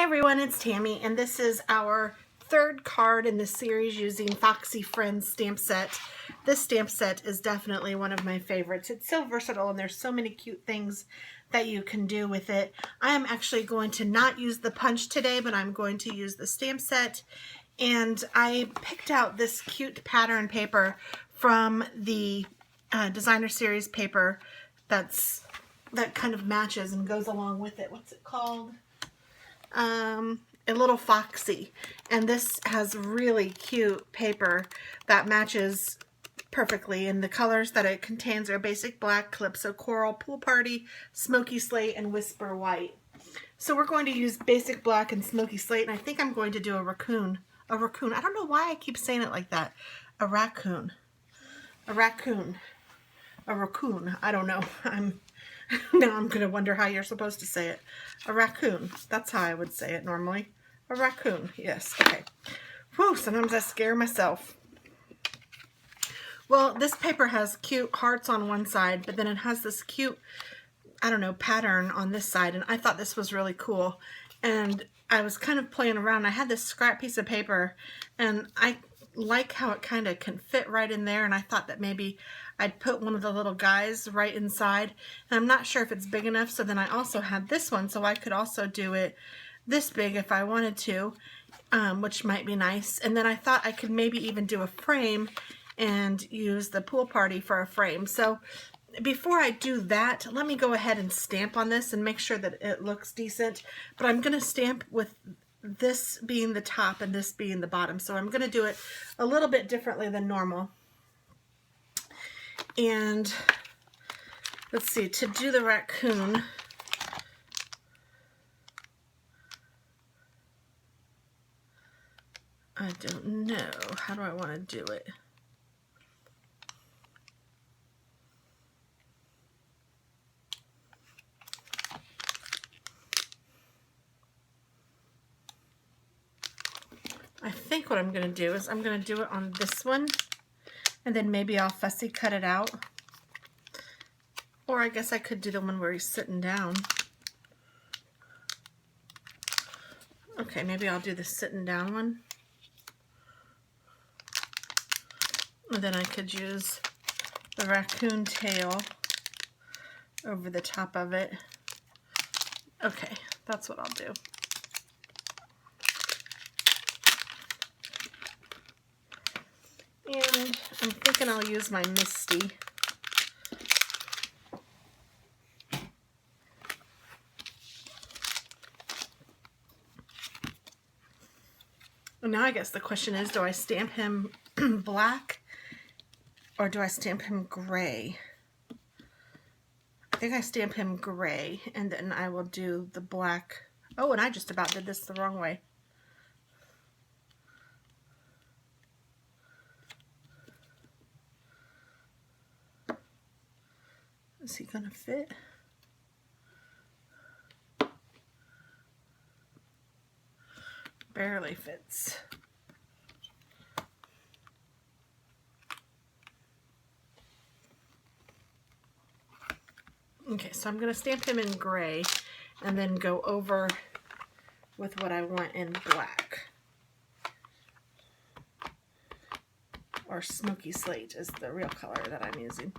everyone, it's Tammy, and this is our third card in the series using Foxy Friends stamp set. This stamp set is definitely one of my favorites. It's so versatile and there's so many cute things that you can do with it. I am actually going to not use the punch today, but I'm going to use the stamp set. And I picked out this cute pattern paper from the designer series paper that kind of matches and goes along with it. What's it called? A Little Foxy, and this has really cute paper that matches perfectly, and the colors that it contains are basic black, calypso coral, pool party, smoky slate, and whisper white. So we're going to use basic black and smoky slate, and I think I'm going to do a raccoon. I don't know why I keep saying it like that. A raccoon. I don't know. Now I'm going to wonder how you're supposed to say it. A raccoon. That's how I would say it normally. A raccoon. Yes. Okay. Whew, sometimes I scare myself. Well, this paper has cute hearts on one side, but then it has this cute, I don't know, pattern on this side, and I thought this was really cool. And I was kind of playing around. I had this scrap piece of paper, and I like how it kind of can fit right in there, and I thought that maybe I'd put one of the little guys right inside, and I'm not sure if it's big enough. So then I also had this one, so I could also do it this big if I wanted to, which might be nice. And then I thought I could maybe even do a frame and use the pool party for a frame. So before I do that, let me go ahead and stamp on this and make sure that it looks decent. But I'm going to stamp with this being the top and this being the bottom. So I'm going to do it a little bit differently than normal. And let's see, to do the raccoon, I don't know. How do I want to do it? I think what I'm going to do is I'm going to do it on this one, and then maybe I'll fussy cut it out. Or I guess I could do the one where he's sitting down. Okay, maybe I'll do the sitting down one. And then I could use the raccoon tail over the top of it. Okay, that's what I'll do. And I'm thinking I'll use my Misty. And now I guess the question is, do I stamp him black or do I stamp him gray? I think I stamp him gray, and then I will do the black. Oh, and I just about did this the wrong way. Is he gonna fit? Barely fits. Okay, so I'm gonna stamp him in gray and then go over with what I want in black. Or smoky slate is the real color that I'm using.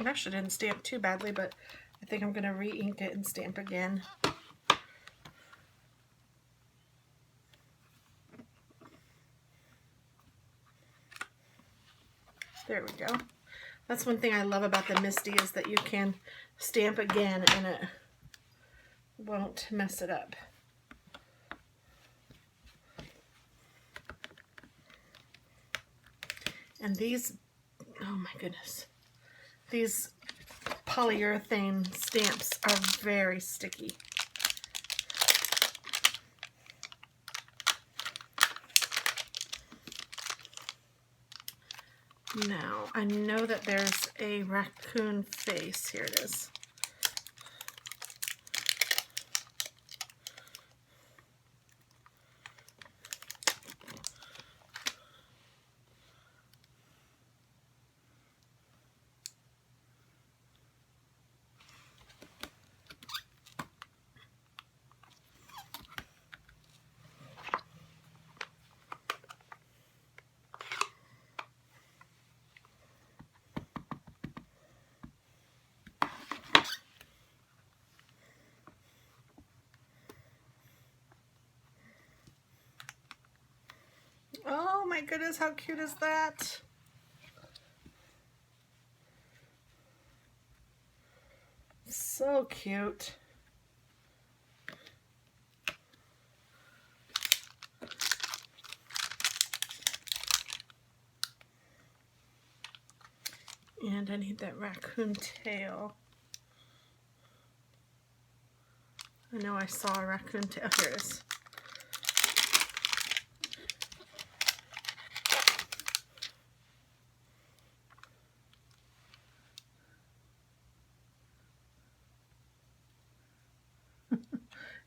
It actually didn't stamp too badly, but I think I'm going to re-ink it and stamp again. There we go. That's one thing I love about the Misty, is that you can stamp again and it won't mess it up. And these, oh my goodness, these polyurethane stamps are very sticky. Now, I know that there's a raccoon face. Here it is. goodness, how cute is that? So cute. And I need that raccoon tail. I know I saw a raccoon tail. Here it is.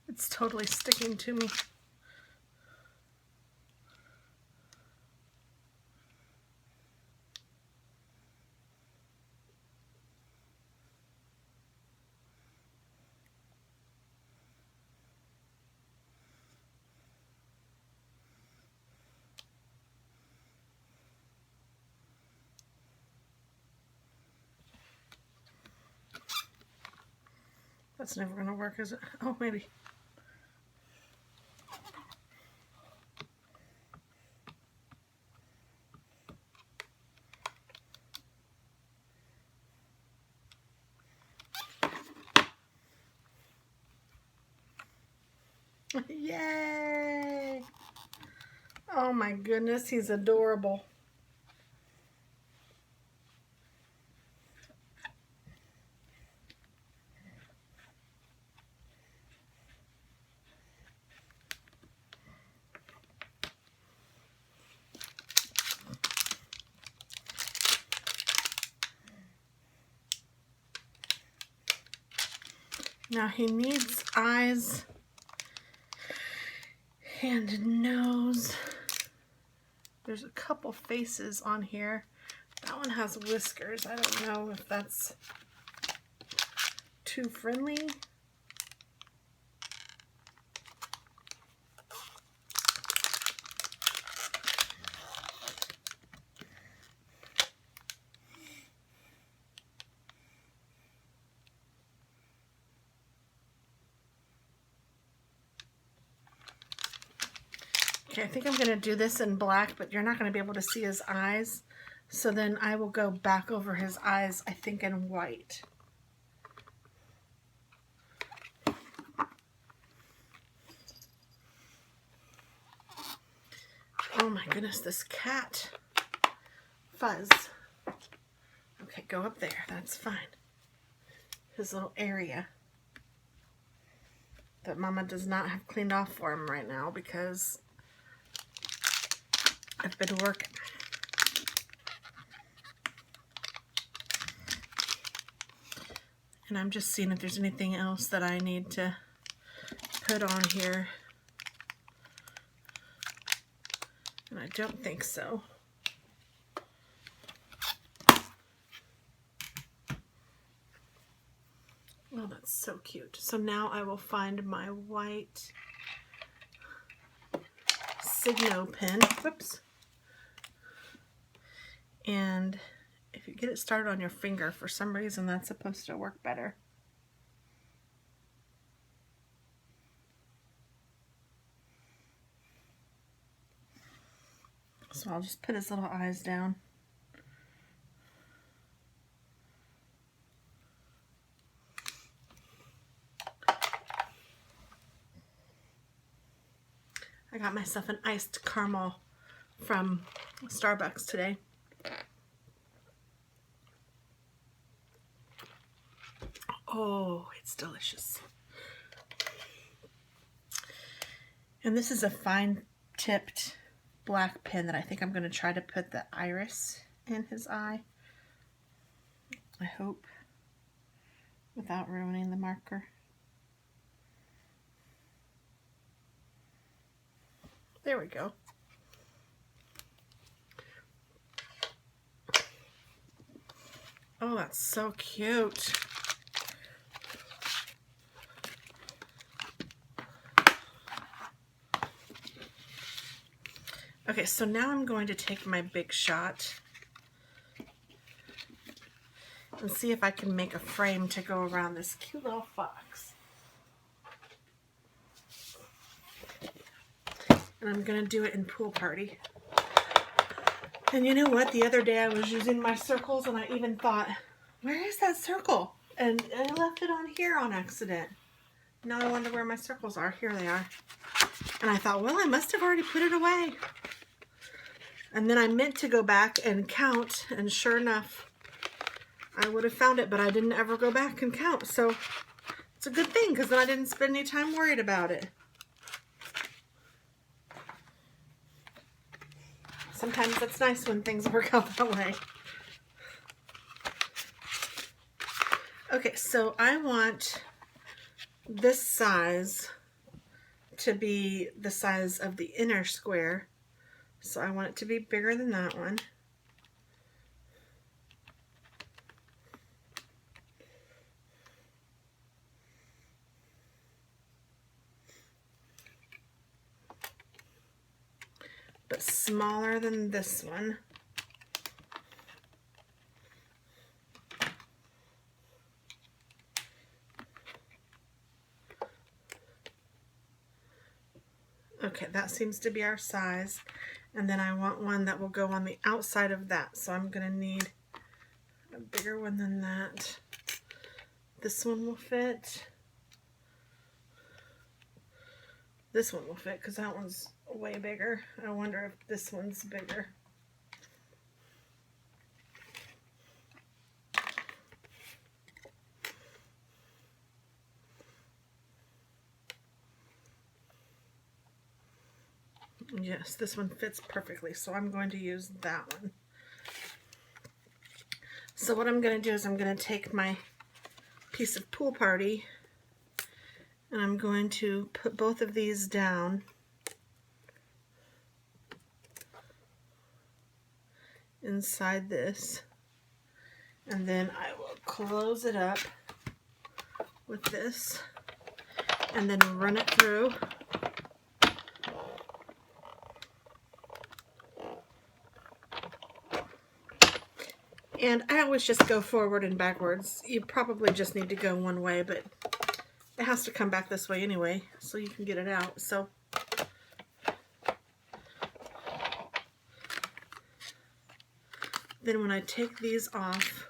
It's totally sticking to me. That's never going to work, is it? Oh, maybe. Yay! Oh my goodness, he's adorable. Now he needs eyes and nose. There's a couple faces on here. That one has whiskers. I don't know if that's too friendly. Okay, I think I'm going to do this in black, but you're not going to be able to see his eyes. So then I will go back over his eyes, I think, in white. Oh my goodness, this cat fuzz. Okay, go up there. That's fine. His little area that Mama does not have cleaned off for him right now because I've been working. And I'm just seeing if there's anything else that I need to put on here. And I don't think so. Oh, that's so cute. So now I will find my white Signo pen. Whoops. And if you get it started on your finger, for some reason that's supposed to work better. So I'll just put his little eyes down. I got myself an iced caramel from Starbucks today. Oh, it's delicious. And this is a fine tipped black pen that I think I'm going to try to put the iris in his eye. I hope, without ruining the marker. There we go. Oh, that's so cute. Okay, so now I'm going to take my Big Shot and see if I can make a frame to go around this cute little fox. And I'm going to do it in Pool Party. And you know what? The other day I was using my circles and I even thought, where is that circle? And I left it on here on accident. Now I wonder where my circles are. Here they are. And I thought, well, I must have already put it away. And then I meant to go back and count, and sure enough, I would have found it, but I didn't ever go back and count. So it's a good thing, because then I didn't spend any time worried about it. Sometimes it's nice when things work out that way. Okay, so I want this size to be the size of the inner square. So I want it to be bigger than that one. But smaller than this one. Okay, that seems to be our size. And then I want one that will go on the outside of that. So I'm going to need a bigger one than that. This one will fit. This one will fit because that one's way bigger. I wonder if this one's bigger. Yes, this one fits perfectly, so I'm going to use that one. So what I'm going to do is I'm going to take my piece of Pool Party and I'm going to put both of these down inside this, and then I will close it up with this and then run it through. And I always just go forward and backwards. You probably just need to go one way, but it has to come back this way anyway, so you can get it out. So then when I take these off,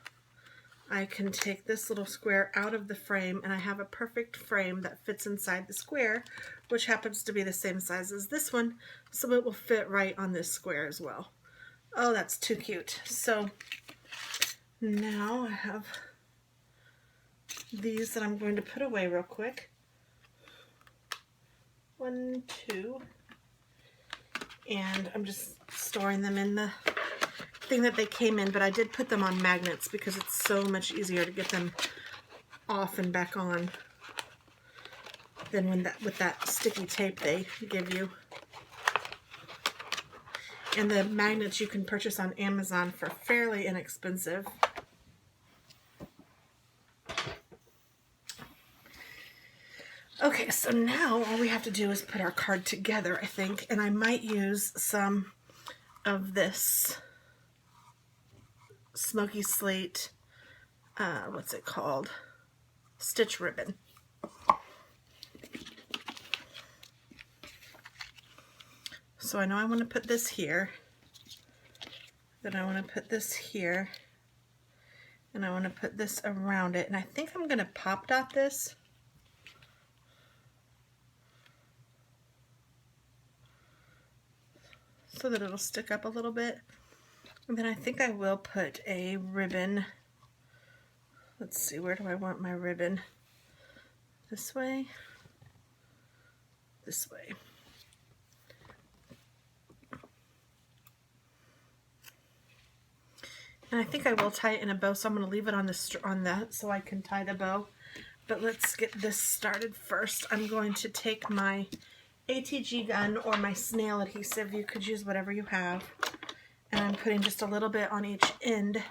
I can take this little square out of the frame, and I have a perfect frame that fits inside the square, which happens to be the same size as this one, so it will fit right on this square as well. Oh, that's too cute. So now I have these that I'm going to put away real quick. 1, 2, and I'm just storing them in the thing that they came in, but I did put them on magnets because it's so much easier to get them off and back on than when with that sticky tape they give you. And the magnets you can purchase on Amazon for fairly inexpensive. Okay, so now all we have to do is put our card together, I think, and I might use some of this Smoky Slate, what's it called? Stitch ribbon. So I know I want to put this here, then I want to put this here, and I want to put this around it, and I think I'm going to pop dot this. So that it'll stick up a little bit. And then I think I will put a ribbon. Let's see, where do I want my ribbon? This way? This way. And I think I will tie it in a bow, so I'm going to leave it on that so I can tie the bow. But let's get this started first. I'm going to take my ATG gun or my snail adhesive. You could use whatever you have. And I'm putting just a little bit on each end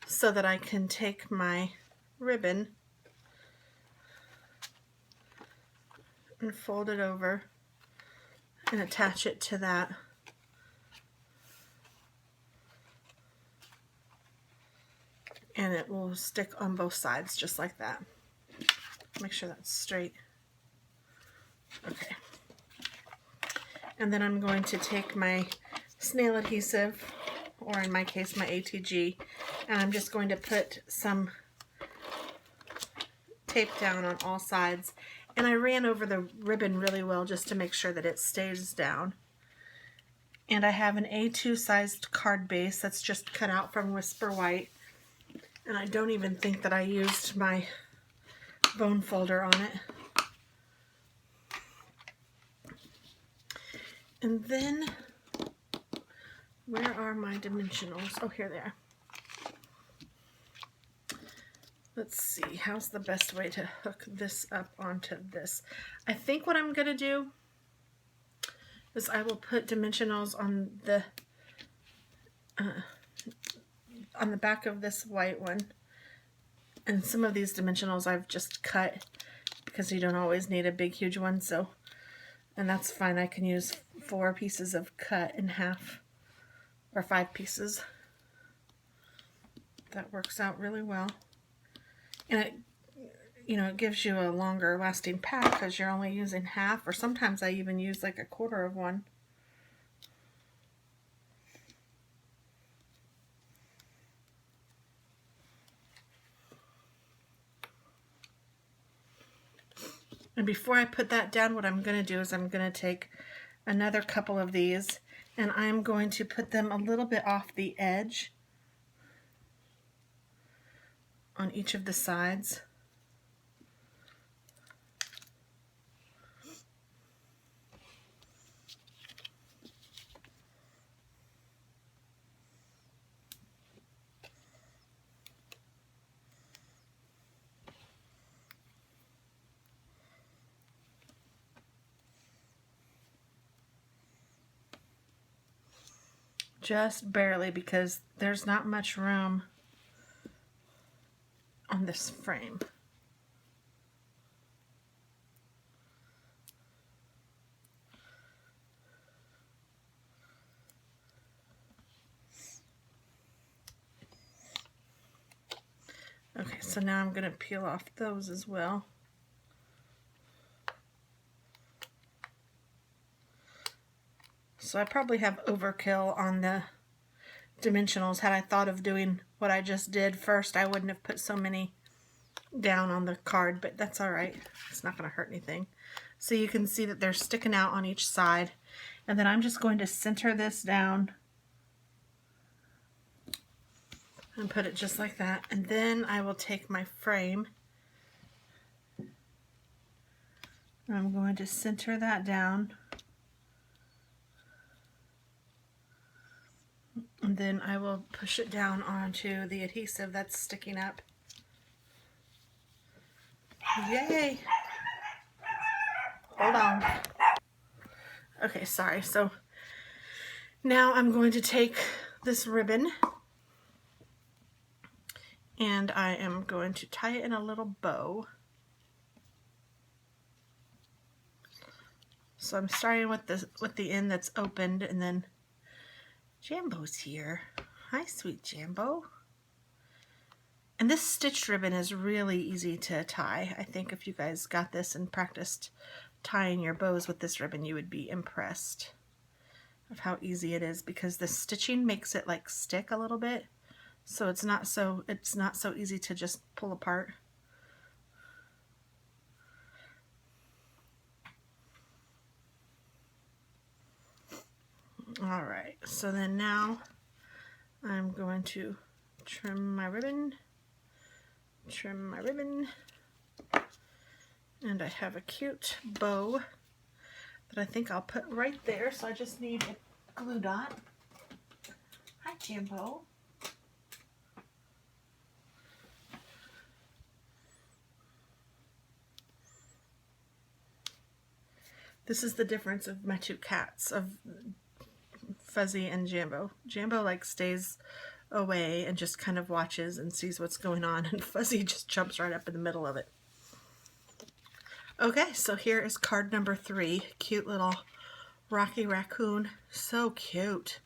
so that I can take my ribbon and fold it over and attach it to that. And it will stick on both sides just like that. Make sure that's straight. Okay. And then I'm going to take my snail adhesive or in my case, my ATG. And I'm just going to put some tape down on all sides. And I ran over the ribbon really well just to make sure that it stays down. And I have an A2 sized card base that's just cut out from Whisper White. And I don't even think that I used my bone folder on it. And then, where are my dimensionals? Oh, here they are. Let's see, how's the best way to hook this up onto this? I think what I'm going to do is I will put dimensionals on the back of this white one. And some of these dimensionals I've just cut because you don't always need a big, huge one. So, and that's fine. I can use 4 pieces of cut in half or 5 pieces. That works out really well. And it, you know, it gives you a longer lasting pack because you're only using half, or sometimes I even use like a quarter of one. And before I put that down, what I'm going to do is I'm going to take another couple of these and I'm going to put them a little bit off the edge on each of the sides. Just barely, because there's not much room on this frame. Okay, so now I'm going to peel off those as well. So I probably have overkill on the dimensionals. Had I thought of doing what I just did first, I wouldn't have put so many down on the card, but that's all right. It's not going to hurt anything. So you can see that they're sticking out on each side. And then I'm just going to center this down and put it just like that. And then I will take my frame. I'm going to center that down. And then I will push it down onto the adhesive that's sticking up. Yay! Hold on. Okay, sorry. So now I'm going to take this ribbon and I am going to tie it in a little bow. So I'm starting with the end that's opened, and then Jambo's here. Hi, sweet Jambo. And this stitched ribbon is really easy to tie. I think if you guys got this and practiced tying your bows with this ribbon, you would be impressed of how easy it is, because the stitching makes it like stick a little bit. So it's not so easy to just pull apart. All right, so then now I'm going to trim my ribbon, and I have a cute bow that I think I'll put right there. So I just need a glue dot. Hi, Jambo. This is the difference of my 2 cats, of Fuzzy and Jambo. Jambo like stays away and just kind of watches and sees what's going on, and Fuzzy just jumps right up in the middle of it. Okay, so here is card number 3. Cute little Rocky Raccoon. So cute.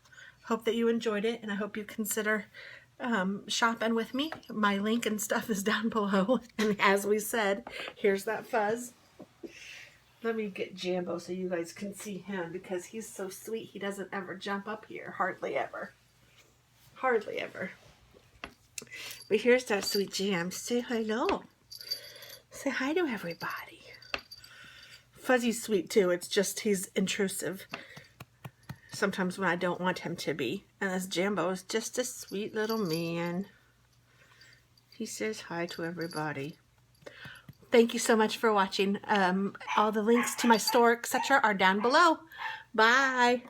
Hope that you enjoyed it, and I hope you consider shopping with me. My link and stuff is down below. And as we said, here's that fuzz. Let me get Jambo so you guys can see him, because he's so sweet. He doesn't ever jump up here, hardly ever. Hardly ever. But here's that sweet Jam. Say hello. Say hi to everybody. Fuzzy's sweet too. It's just he's intrusive sometimes when I don't want him to be. And this Jambo is just a sweet little man. He says hi to everybody. Thank you so much for watching. All the links to my store, etc. are down below. Bye.